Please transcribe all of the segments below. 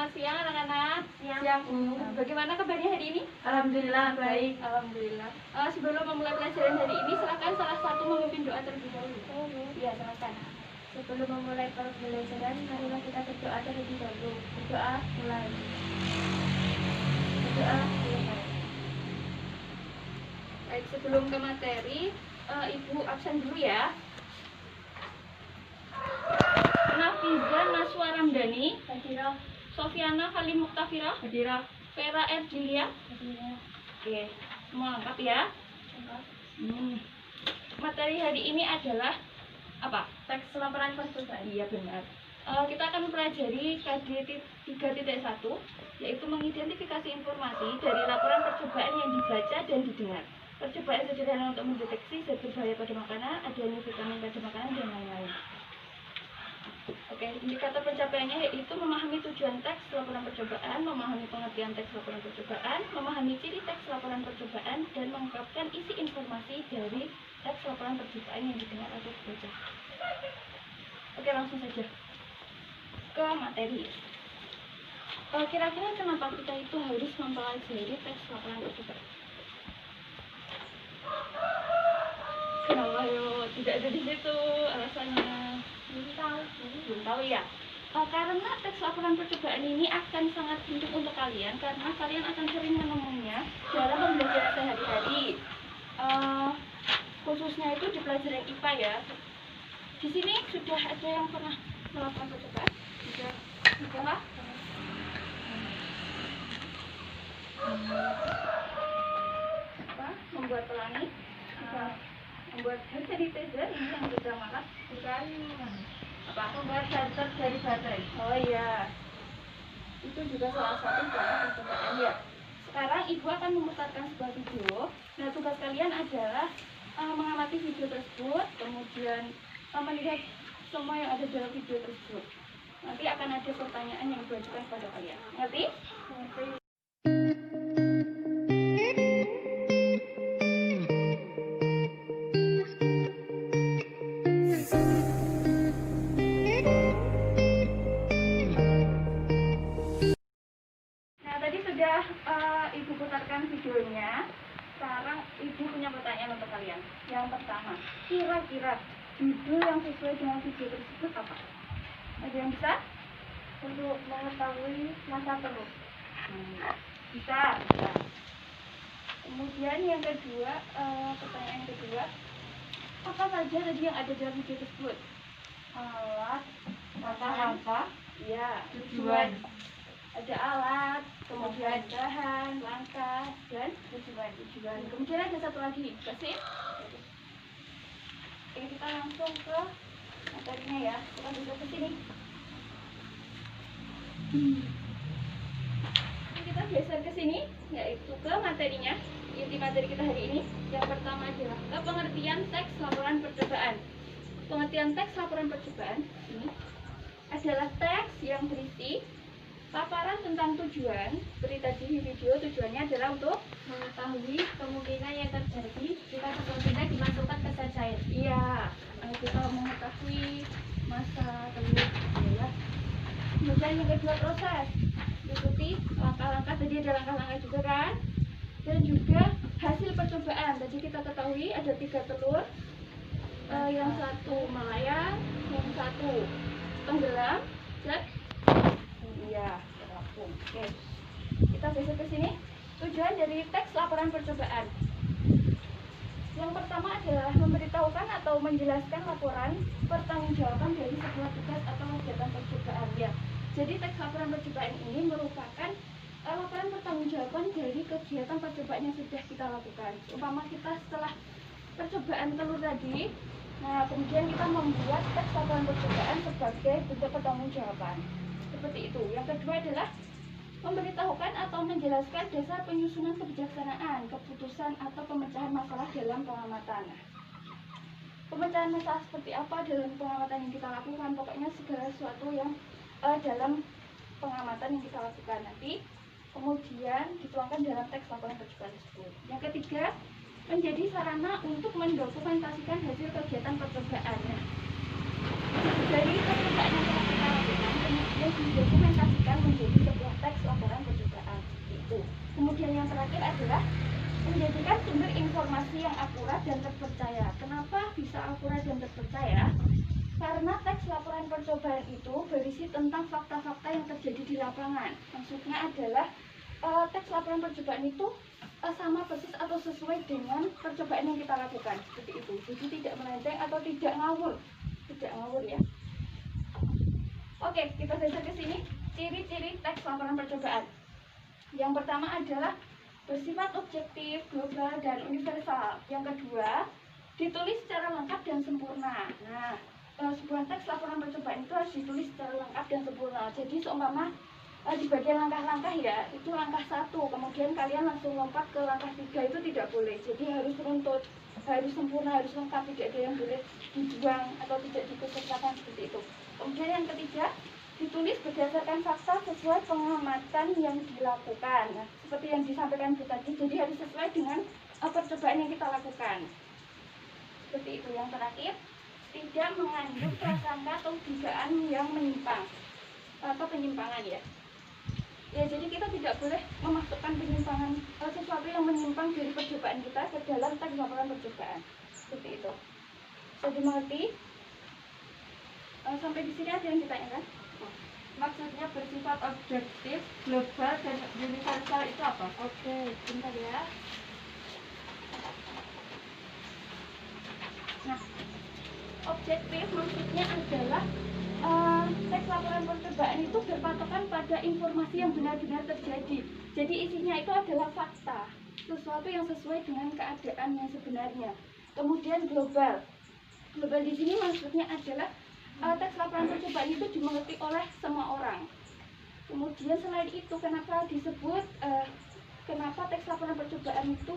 Selamat siang anak-anak. Siang, Bu. Bagaimana kabarnya hari ini? Alhamdulillah baik. Alhamdulillah. Sebelum memulai pelajaran hari ini, silakan salah satu memimpin doa terlebih dahulu. Iya, silakan. Sebelum memulai pembelajaran, marilah kita berdoa terlebih dahulu. Berdoa mulai. Berdoa mulai. Baik, sebelum ke materi, Ibu absen dulu ya. Nafiza Naswa Ramdhani, Hadirah. Sofiana Halim Muktafira, Hadirah. Vera Erjilia. Hadirah. Oke, semua lengkap ya. Materi hari ini adalah apa? Teks laporan percobaan. Iya benar. Kita akan mempelajari KD 3.1, yaitu mengidentifikasi informasi dari laporan percobaan yang dibaca dan didengar. Percobaan sederhana untuk mendeteksi zat berbahaya pada makanan, adanya vitamin pada makanan, dan lain-lain. Oke, indikator pencapaiannya yaitu memahami tujuan teks laporan percobaan, memahami pengertian teks laporan percobaan, memahami ciri teks laporan percobaan, dan mengungkapkan isi informasi dari teks laporan percobaan yang didengar atau dibaca. Oke, langsung saja ke materi. Kira-kira kenapa kita itu harus mempelajari teks laporan percobaan? Kenapa yo tidak ada di situ alasannya? Belum tahu ya. Karena teks laporan percobaan ini akan sangat penting untuk kalian karena kalian akan sering menemunya dalam pembelajaran sehari-hari. Khususnya itu di pelajaran IPA ya. Di sini sudah ada yang pernah melakukan percobaan? Sudah. Apa? Membuat pelangi? Membuat sanitizer ini yang sudah malas? Bukan. Apa? Membuat charger dari baterai. Oh iya, itu juga salah satu cara percobaan ya. Sekarang Ibu akan memutarkan sebuah video. Nah, tugas kalian adalah mengamati video tersebut, kemudian melihat semua yang ada dalam video tersebut. Nanti akan ada pertanyaan yang Ibu ajukan kepada kalian. Ngerti? Ngerti. Ibu putarkan videonya. Sekarang Ibu punya pertanyaan untuk kalian. Yang pertama, kira-kira judul yang sesuai dengan video tersebut apa? Ada yang bisa? Untuk mengetahui masa perlu. Bisa. Kemudian yang kedua, pertanyaan yang kedua, apa saja tadi yang ada dalam video tersebut? Alat, kata-kata, ya, tujuan. Ada alat, kemudian bahan, langkah, dan tujuan. Kemudian ada satu lagi, kasih. Oke, kita langsung ke materinya ya. Kita duduk ke sini. Kita geser ke sini, yaitu ke materinya. Inti materi kita hari ini. Yang pertama adalah pengertian teks laporan percobaan. Pengertian teks laporan percobaan ini adalah teks yang berisi paparan tentang tujuan. Seperti tadi di video, tujuannya adalah untuk mengetahui kemungkinan yang terjadi jika sebuah benda dimasukkan ke zat cair. Iya, kita mengetahui masa telur ya. Kemudian yang kedua, proses. Ikuti langkah-langkah, tadi ada langkah-langkah juga kan. Dan juga hasil percobaan. Tadi kita ketahui ada 3 telur. Yang satu melayang, yang satu tenggelam, dan iya, terapung. Oke. Kita geser ke sini. Tujuan dari teks laporan percobaan. Yang pertama adalah memberitahukan atau menjelaskan laporan pertanggungjawaban dari sebuah tugas atau kegiatan percobaan ya. Jadi teks laporan percobaan ini merupakan laporan pertanggungjawaban dari kegiatan percobaan yang sudah kita lakukan. Umpama kita setelah percobaan telur tadi, nah kemudian kita membuat teks laporan percobaan sebagai bentuk pertanggungjawaban. Seperti itu. Yang kedua adalah memberitahukan atau menjelaskan dasar penyusunan kebijaksanaan, keputusan atau pemecahan masalah dalam pengamatan. Pemecahan masalah seperti apa dalam pengamatan yang kita lakukan, pokoknya segala sesuatu yang dalam pengamatan yang kita lakukan nanti kemudian dituangkan dalam teks laporan percobaan tersebut. Yang ketiga, menjadi sarana untuk mendokumentasikan hasil kegiatan percobaan. Dari percobaan yang telah kita lakukan kemudian didokumentasikan menjadi sebuah terpercaya. Kenapa bisa akurat dan terpercaya? Karena teks laporan percobaan itu berisi tentang fakta-fakta yang terjadi di lapangan. Maksudnya adalah teks laporan percobaan itu sama persis atau sesuai dengan percobaan yang kita lakukan, seperti itu. Jadi tidak melenceng atau tidak ngawur, ya. Oke, kita geser ke sini. Ciri-ciri teks laporan percobaan. Yang pertama adalah bersifat objektif, global, dan universal. Yang kedua, ditulis secara lengkap dan sempurna. Nah, sebuah teks laporan percobaan itu harus ditulis secara lengkap dan sempurna. Jadi seumpama di bagian langkah-langkah ya, itu langkah 1, kemudian kalian langsung lompat ke langkah 3, itu tidak boleh. Jadi harus runtut, harus sempurna, harus lengkap, tidak ada yang boleh dibuang atau tidak dikhususkan seperti itu. Kemudian yang ketiga, ditulis berdasarkan fakta sesuai pengamatan yang dilakukan. Nah, seperti yang disampaikan Bu tadi, jadi harus sesuai dengan percobaan yang kita lakukan. Seperti itu. Yang terakhir, tidak mengandung prasangka atau dugaan yang menyimpang atau penyimpangan ya. Ya, jadi kita tidak boleh memasukkan penyimpangan sesuatu yang menyimpang dari percobaan kita ke dalam teks laporan percobaan. Seperti itu. Bisa dimengerti? Sampai di sini ada yang ditanyakan? Maksudnya bersifat objektif, global, dan universal itu apa? Oke, bentar ya. Nah, objektif maksudnya adalah teks laporan percobaan itu berpatokan pada informasi yang benar-benar terjadi. Jadi isinya itu adalah fakta, sesuatu yang sesuai dengan keadaan yang sebenarnya. Kemudian global. Global di sini maksudnya adalah teks laporan percobaan itu dimengerti oleh semua orang. Kemudian selain itu, kenapa disebut kenapa teks laporan percobaan itu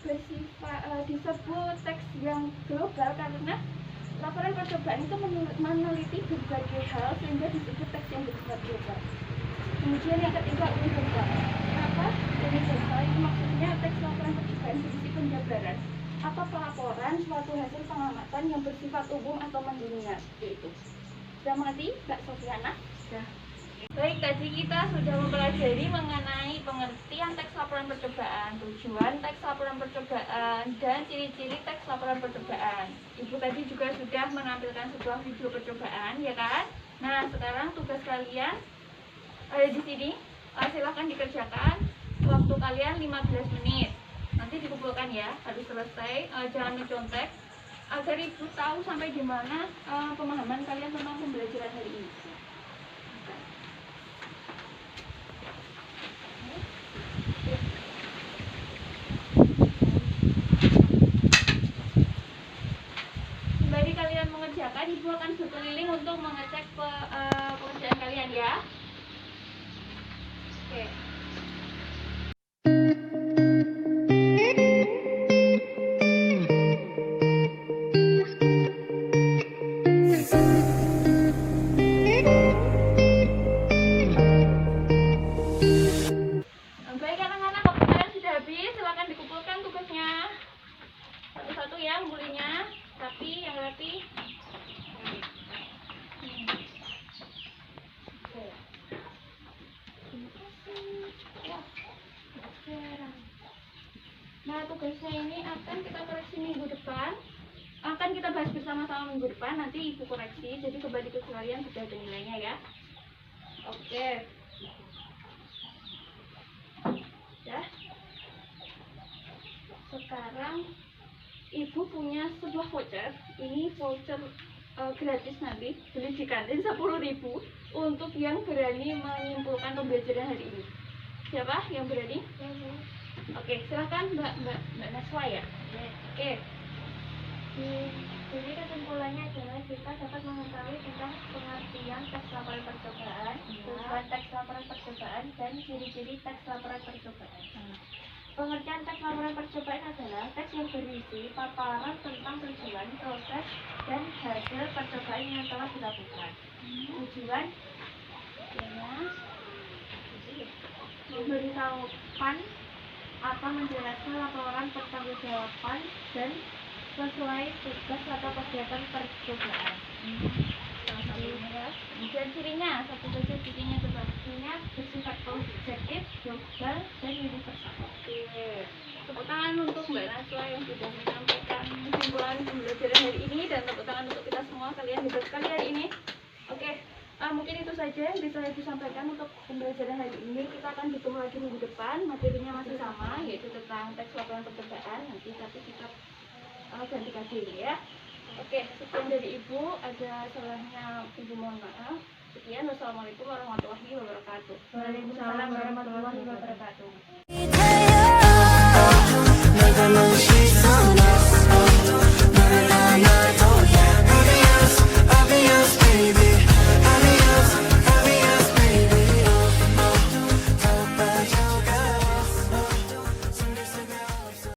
bersifat disebut teks yang global? Karena laporan percobaan itu meneliti berbagai hal sehingga disebut teks yang bersifat global. Kemudian yang ketiga, universal. Kenapa universal? Itu maksudnya teks laporan percobaan berisi penjabaran atau pelaporan suatu hasil pengamatan yang bersifat umum atau mendunia, seperti itu. Sudah mengerti, Mbak Sofiana? Sudah. Baik, tadi kita sudah mempelajari mengenai pengertian teks laporan percobaan, tujuan teks laporan percobaan, dan ciri-ciri teks laporan percobaan. Ibu tadi juga sudah menampilkan sebuah video percobaan, ya kan? Nah, sekarang tugas kalian ada di sini. Silahkan dikerjakan. Waktu kalian 15 menit. Nanti dikumpulkan ya, harus selesai. Jangan mencontek, agar ibu tahu sampai di mana pemahaman kalian tentang pembelajaran hari ini. Sembari kalian mengerjakan, ibu akan berkeliling untuk mengecek pekerjaan kalian ya. Oke. Baik anak-anak, waktu kalian sudah habis, silakan dikumpulkan tugasnya. Satu-satu ya ngumpulnya, tapi yang rapi. Nah, tugasnya ini akan kita koreksi minggu depan. Akan kita bahas bersama-sama minggu depan. Nanti ibu koreksi, jadi kembali ke kalian sudah ada nilainya ya. Oke. Ya. Sekarang ibu punya sebuah voucher. Ini voucher gratis nanti, beli di kantin 10.000 untuk yang berani menyimpulkan pembelajaran hari ini. Siapa yang berani? Oke, silahkan Mbak Naswa ya. Oke. Jadi kesimpulannya adalah kita dapat mengetahui tentang pengertian teks laporan percobaan, tujuan teks laporan percobaan, dan ciri-ciri teks laporan percobaan. Pengertian teks laporan percobaan adalah teks yang berisi paparan tentang tujuan, proses, dan hasil percobaan yang telah dilakukan. Tujuan memberitahukan atau menjelaskan laporan pertanggungjawaban dan sesuai tugas atau kegiatan percobaan. Ya. Kemudian cirinya, satu saja cirinya coba. Cirinya bersifat objektif, global, dan universal. Oke. Tepuk tangan untuk Mbak Najwa yang sudah menyampaikan kesimpulan pembelajaran hari ini, dan tepuk tangan untuk kita semua, kalian hebat sekali hari ini. Oke, mungkin itu saja yang bisa Ibu sampaikan untuk pembelajaran hari ini. Kita akan bertemu lagi minggu depan, materinya masih sama, yaitu tentang teks laporan percobaan. Nanti tapi kita ganti kaji ini ya. Oke, sekian dari Ibu, ada salahnya Ibu mohon maaf. Sekian, wassalamualaikum warahmatullahi wabarakatuh. Waalaikumsalam warahmatullahi wabarakatuh. 내가 넌